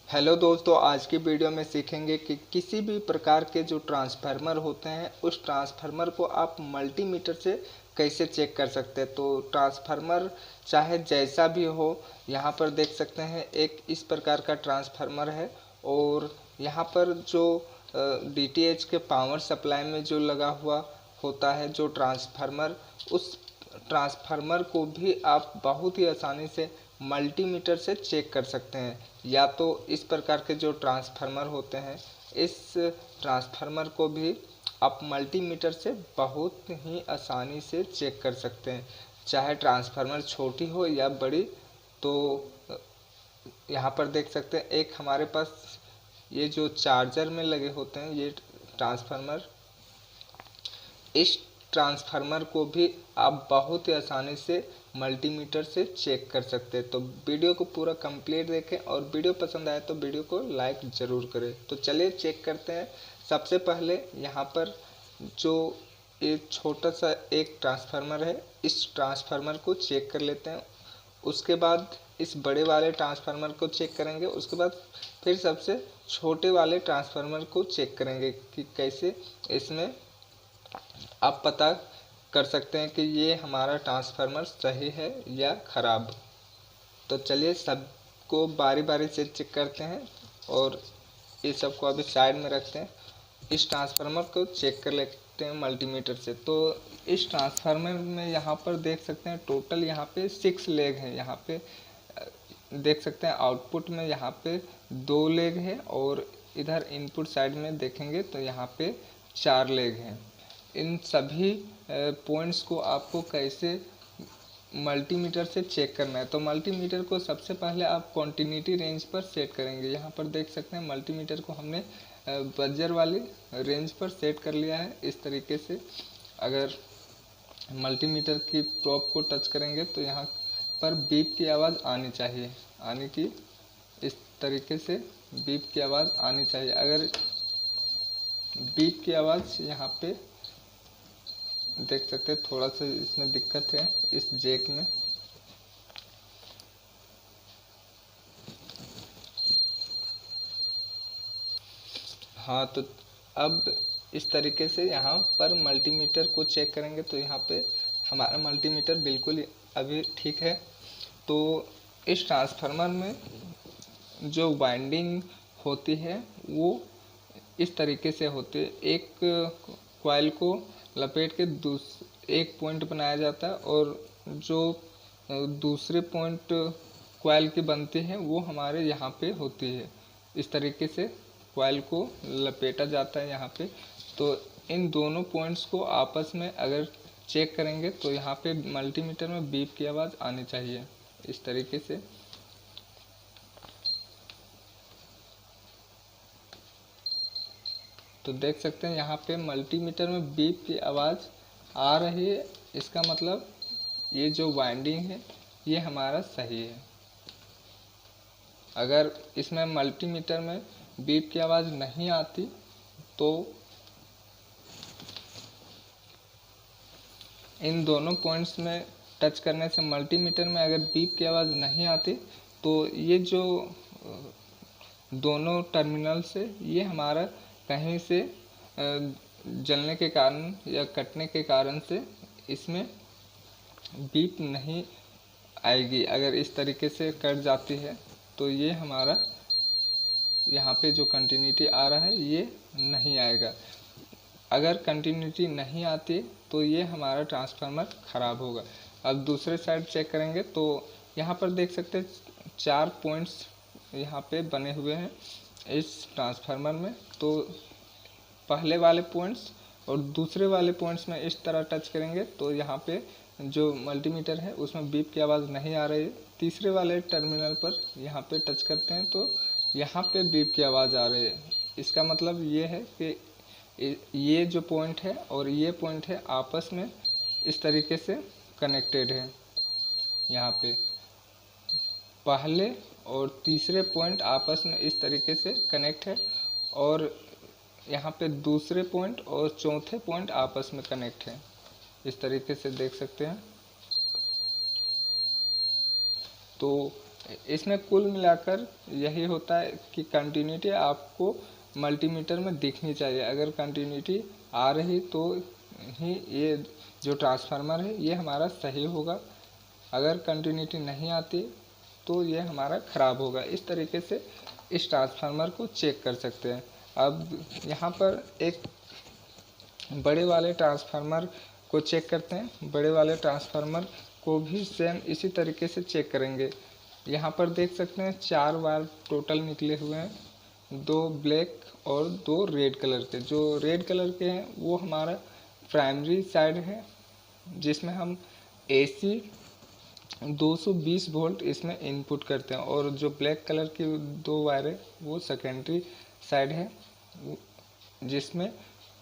Hello दोस्तों, आज की वीडियो में सीखेंगे कि किसी भी प्रकार के जो ट्रांसफार्मर होते हैं उस ट्रांसफार्मर को आप मल्टीमीटर से कैसे चेक कर सकते हैं। तो ट्रांसफार्मर चाहे जैसा भी हो, यहाँ पर देख सकते हैं एक इस प्रकार का ट्रांसफार्मर है। और यहाँ पर जो डीटीएच के पावर सप्लाई में जो लगा हुआ होता है जो ट्रांसफार्मर, उस ट्रांसफार्मर को भी आप बहुत ही आसानी से मल्टीमीटर से चेक कर सकते हैं। या तो इस प्रकार के जो ट्रांसफार्मर होते हैं, इस ट्रांसफार्मर को भी आप मल्टीमीटर से बहुत ही आसानी से चेक कर सकते हैं, चाहे ट्रांसफार्मर छोटी हो या बड़ी। तो यहाँ पर देख सकते हैं एक हमारे पास ये जो चार्जर में लगे होते हैं ये ट्रांसफार्मर, इस ट्रांसफार्मर को भी आप बहुत ही आसानी से मल्टीमीटर से चेक कर सकते हैं। तो वीडियो को पूरा कंप्लीट देखें और वीडियो पसंद आए तो वीडियो को लाइक ज़रूर करें। तो चलिए चेक करते हैं। सबसे पहले यहाँ पर जो एक छोटा सा एक ट्रांसफार्मर है, इस ट्रांसफार्मर को चेक कर लेते हैं। उसके बाद इस बड़े वाले ट्रांसफार्मर को चेक करेंगे। उसके बाद फिर सबसे छोटे वाले ट्रांसफार्मर को चेक करेंगे कि कैसे इसमें आप पता कर सकते हैं कि ये हमारा ट्रांसफार्मर सही है या ख़राब। तो चलिए सबको बारी बारी से चेक करते हैं और ये सबको अभी साइड में रखते हैं। इस ट्रांसफार्मर को चेक कर लेते हैं मल्टीमीटर से। तो इस ट्रांसफार्मर में यहाँ पर देख सकते हैं टोटल यहाँ पे 6 लेग हैं। यहाँ पे देख सकते हैं आउटपुट में यहाँ पे 2 लेग है और इधर इनपुट साइड में देखेंगे तो यहाँ पे 4 लेग हैं। इन सभी पॉइंट्स को आपको कैसे मल्टीमीटर से चेक करना है। तो मल्टीमीटर को सबसे पहले आप कॉन्टिन्यूटी रेंज पर सेट करेंगे। यहाँ पर देख सकते हैं मल्टीमीटर को हमने बजर वाली रेंज पर सेट कर लिया है। इस तरीके से अगर मल्टीमीटर की प्रोब को टच करेंगे तो यहाँ पर बीप की आवाज़ आनी चाहिए, आने की इस तरीके से बीप की आवाज़ आनी चाहिए। अगर बीप की आवाज़ यहाँ पे देख सकते हैं थोड़ा सा इसमें दिक्कत है इस जैक में। हाँ, तो अब इस तरीके से यहाँ पर मल्टीमीटर को चेक करेंगे तो यहाँ पे हमारा मल्टीमीटर बिल्कुल अभी ठीक है। तो इस ट्रांसफार्मर में जो वाइंडिंग होती है वो इस तरीके से होती है। एक कॉइल को लपेट के एक पॉइंट बनाया जाता है और जो दूसरे पॉइंट कॉइल की बनती है वो हमारे यहाँ पे होती है। इस तरीके से कॉइल को लपेटा जाता है यहाँ पे। तो इन दोनों पॉइंट्स को आपस में अगर चेक करेंगे तो यहाँ पे मल्टीमीटर में बीप की आवाज़ आनी चाहिए इस तरीके से। तो देख सकते हैं यहाँ पे मल्टीमीटर में बीप की आवाज़ आ रही है। इसका मतलब ये जो वाइंडिंग है ये हमारा सही है। अगर इसमें मल्टीमीटर में बीप की आवाज़ नहीं आती तो इन दोनों पॉइंट्स में टच करने से मल्टीमीटर में अगर बीप की आवाज़ नहीं आती तो ये जो दोनों टर्मिनल से ये हमारा कहीं से जलने के कारण या कटने के कारण से इसमें बीप नहीं आएगी। अगर इस तरीके से कट जाती है तो ये हमारा यहाँ पे जो कंटिन्यूटी आ रहा है ये नहीं आएगा। अगर कंटिन्यूटी नहीं आती तो ये हमारा ट्रांसफार्मर ख़राब होगा। अब दूसरे साइड चेक करेंगे तो यहाँ पर देख सकते हैं 4 पॉइंट्स यहाँ पे बने हुए हैं इस ट्रांसफार्मर में। तो पहले वाले पॉइंट्स और दूसरे वाले पॉइंट्स में इस तरह टच करेंगे तो यहाँ पे जो मल्टीमीटर है उसमें बीप की आवाज़ नहीं आ रही है। तीसरे वाले टर्मिनल पर यहाँ पे टच करते हैं तो यहाँ पे बीप की आवाज़ आ रही है। इसका मतलब ये है कि ये जो पॉइंट है और ये पॉइंट है आपस में इस तरीके से कनेक्टेड है। यहाँ पे पहले और तीसरे पॉइंट आपस में इस तरीके से कनेक्ट है और यहाँ पे दूसरे पॉइंट और चौथे पॉइंट आपस में कनेक्ट है। इस तरीके से देख सकते हैं। तो इसमें कुल मिलाकर यही होता है कि कंटिन्यूटी आपको मल्टीमीटर में दिखनी चाहिए। अगर कंटिन्यूटी आ रही तो ही ये जो ट्रांसफार्मर है ये हमारा सही होगा, अगर कंटिन्यूटी नहीं आती तो ये हमारा ख़राब होगा। इस तरीके से इस ट्रांसफार्मर को चेक कर सकते हैं। अब यहाँ पर एक बड़े वाले ट्रांसफार्मर को चेक करते हैं। बड़े वाले ट्रांसफार्मर को भी सेम इसी तरीके से चेक करेंगे। यहाँ पर देख सकते हैं 4 वायर टोटल निकले हुए हैं, 2 ब्लैक और 2 रेड कलर के। जो रेड कलर के हैं वो हमारा प्राइमरी साइड है, जिसमें हम AC 220 वोल्ट इसमें इनपुट करते हैं, और जो ब्लैक कलर की 2 वायर है वो सेकेंडरी साइड है, जिसमें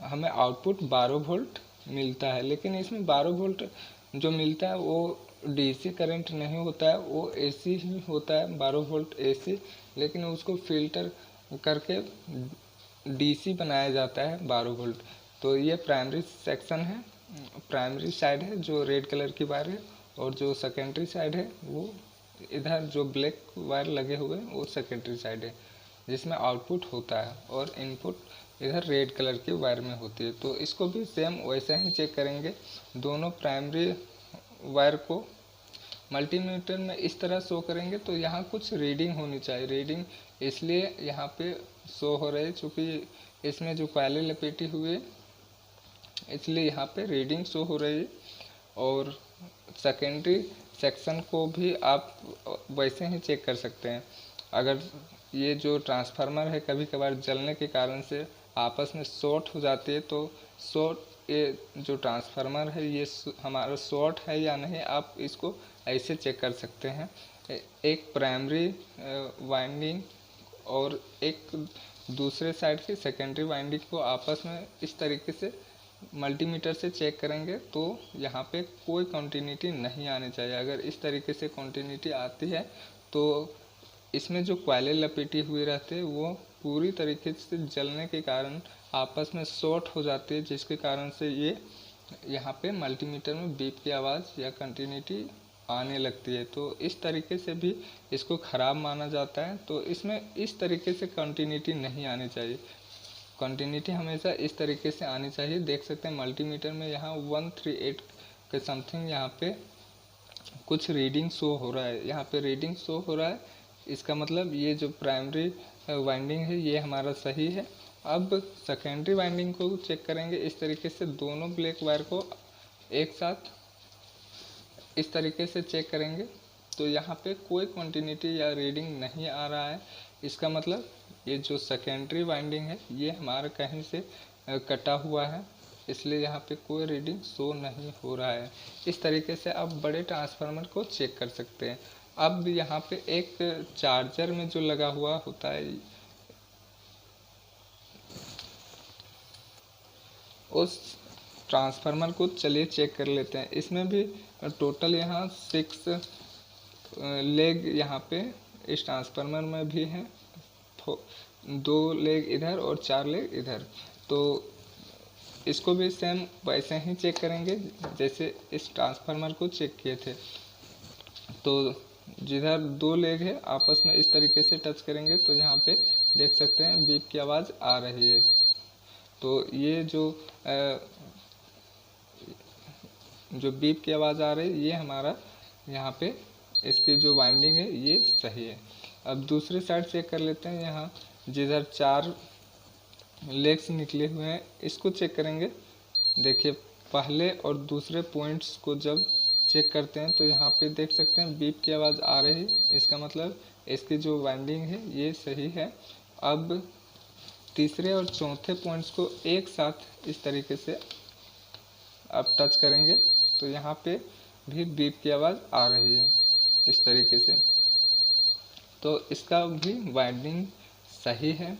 हमें आउटपुट 12 वोल्ट मिलता है। लेकिन इसमें 12 वोल्ट जो मिलता है वो DC करंट नहीं होता है, वो AC ही होता है, 12 वोल्ट AC। लेकिन उसको फिल्टर करके DC बनाया जाता है 12 वोल्ट। तो ये प्राइमरी सेक्शन है, प्राइमरी साइड है जो रेड कलर की वायर है, और जो सेकेंडरी साइड है वो इधर जो ब्लैक वायर लगे हुए हैं वो सेकेंडरी साइड है, जिसमें आउटपुट होता है, और इनपुट इधर रेड कलर की वायर में होती है। तो इसको भी सेम वैसा ही चेक करेंगे। दोनों प्राइमरी वायर को मल्टीमीटर में इस तरह शो करेंगे तो यहाँ कुछ रीडिंग होनी चाहिए। रीडिंग इसलिए यहाँ पे शो हो रही है चूँकि इसमें जो कॉइलें लपेटी हुई है, इसलिए यहाँ पे रीडिंग शो हो रही है। और सेकेंडरी सेक्शन को भी आप वैसे ही चेक कर सकते हैं। अगर ये जो ट्रांसफार्मर है कभी कभार जलने के कारण से आपस में शॉर्ट हो जाती है, तो ये जो ट्रांसफार्मर है ये हमारा शॉर्ट है या नहीं, आप इसको ऐसे चेक कर सकते हैं। एक प्राइमरी वाइंडिंग और एक दूसरे साइड की सेकेंडरी वाइंडिंग को आपस में इस तरीके से मल्टीमीटर से चेक करेंगे तो यहाँ पे कोई कंटिन्यूटी नहीं आनी चाहिए। अगर इस तरीके से कंटिन्यूटी आती है तो इसमें जो कॉइलें लपेटी हुई रहती है वो पूरी तरीके से जलने के कारण आपस में शॉर्ट हो जाती है, जिसके कारण से ये यहाँ पे मल्टीमीटर में बीप की आवाज़ या कंटिन्यूटी आने लगती है। तो इस तरीके से भी इसको ख़राब माना जाता है। तो इसमें इस तरीके से कंटिन्यूटी नहीं आनी चाहिए। कंटिन्यूटी हमेशा इस तरीके से आनी चाहिए। देख सकते हैं मल्टीमीटर में यहाँ 138 के समथिंग यहाँ पे कुछ रीडिंग शो हो रहा है। यहाँ पे रीडिंग शो हो रहा है, इसका मतलब ये जो प्राइमरी वाइंडिंग है ये हमारा सही है। अब सेकेंडरी वाइंडिंग को चेक करेंगे। इस तरीके से दोनों ब्लैक वायर को एक साथ इस तरीके से चेक करेंगे तो यहाँ पे कोई कंटिन्यूटी या रीडिंग नहीं आ रहा है। इसका मतलब ये जो सेकेंडरी वाइंडिंग है ये हमारा कहीं से कटा हुआ है, इसलिए यहाँ पे कोई रीडिंग शो नहीं हो रहा है। इस तरीके से आप बड़े ट्रांसफार्मर को चेक कर सकते हैं। अब यहाँ पे एक चार्जर में जो लगा हुआ होता है उस ट्रांसफार्मर को चलिए चेक कर लेते हैं। इसमें भी टोटल यहाँ 6 लेग यहाँ पे इस ट्रांसफार्मर में भी हैं, 2 लेग इधर और 4 लेग इधर। तो इसको भी सेम वैसे ही चेक करेंगे जैसे इस ट्रांसफार्मर को चेक किए थे। तो जिधर 2 लेग है आपस में इस तरीके से टच करेंगे तो यहाँ पे देख सकते हैं बीप की आवाज़ आ रही है। तो ये जो बीप की आवाज़ आ रही है ये हमारा यहाँ पे इसकी जो वाइंडिंग है ये सही है। अब दूसरे साइड चेक कर लेते हैं। यहाँ जिधर 4 लेग्स निकले हुए हैं इसको चेक करेंगे। देखिए पहले और दूसरे पॉइंट्स को जब चेक करते हैं तो यहाँ पे देख सकते हैं बीप की आवाज़ आ रही है, इसका मतलब इसकी जो वाइंडिंग है ये सही है। अब तीसरे और चौथे पॉइंट्स को एक साथ इस तरीके से आप टच करेंगे तो यहाँ पे भी बीप की आवाज़ आ रही है इस तरीके से, तो इसका भी वाइंडिंग सही है।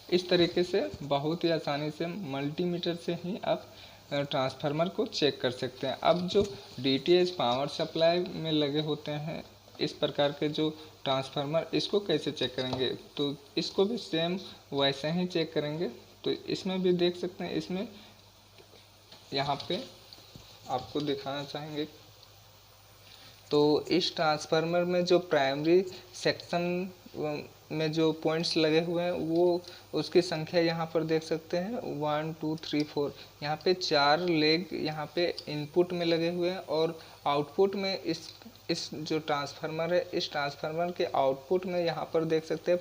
इस तरीके से बहुत ही आसानी से मल्टीमीटर से ही आप ट्रांसफार्मर को चेक कर सकते हैं। अब जो DTH पावर सप्लाई में लगे होते हैं इस प्रकार के जो ट्रांसफार्मर, इसको कैसे चेक करेंगे? तो इसको भी सेम वैसे ही चेक करेंगे। तो इसमें भी देख सकते हैं, इसमें यहाँ पे आपको दिखाना चाहेंगे तो इस ट्रांसफार्मर में जो प्राइमरी सेक्शन में जो पॉइंट्स लगे हुए हैं वो उसकी संख्या यहाँ पर देख सकते हैं 1 2 3 4। यहाँ पे 4 लेग यहाँ पे इनपुट में लगे हुए हैं और आउटपुट में इस जो ट्रांसफार्मर है, इस ट्रांसफार्मर के आउटपुट में यहाँ पर देख सकते हैं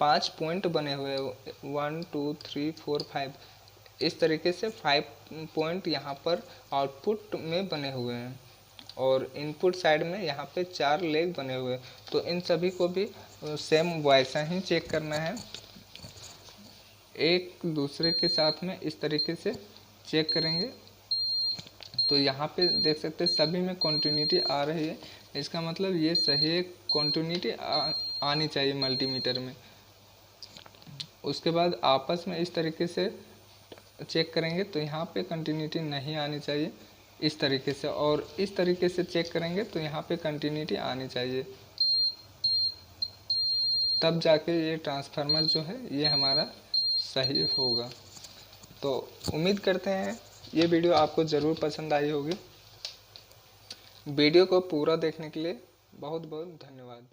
5 पॉइंट बने हुए हैं 1 2 3 4 5। इस तरीके से 5 पॉइंट यहाँ पर आउटपुट में बने हुए हैं और इनपुट साइड में यहाँ पे 4 लेग बने हुए हैं। तो इन सभी को भी सेम वैसा ही चेक करना है, एक दूसरे के साथ में इस तरीके से चेक करेंगे। तो यहाँ पे देख सकते हैं सभी में कंटिन्यूटी आ रही है, इसका मतलब ये सही है, कंटिन्यूटी आनी चाहिए मल्टीमीटर में। उसके बाद आपस में इस तरीके से चेक करेंगे तो यहाँ पे कंटिन्यूटी नहीं आनी चाहिए इस तरीके से, और इस तरीके से चेक करेंगे तो यहाँ पे कंटिन्यूटी आनी चाहिए, तब जाके ये ट्रांसफार्मर जो है ये हमारा सही होगा। तो उम्मीद करते हैं ये वीडियो आपको ज़रूर पसंद आई होगी। वीडियो को पूरा देखने के लिए बहुत बहुत धन्यवाद।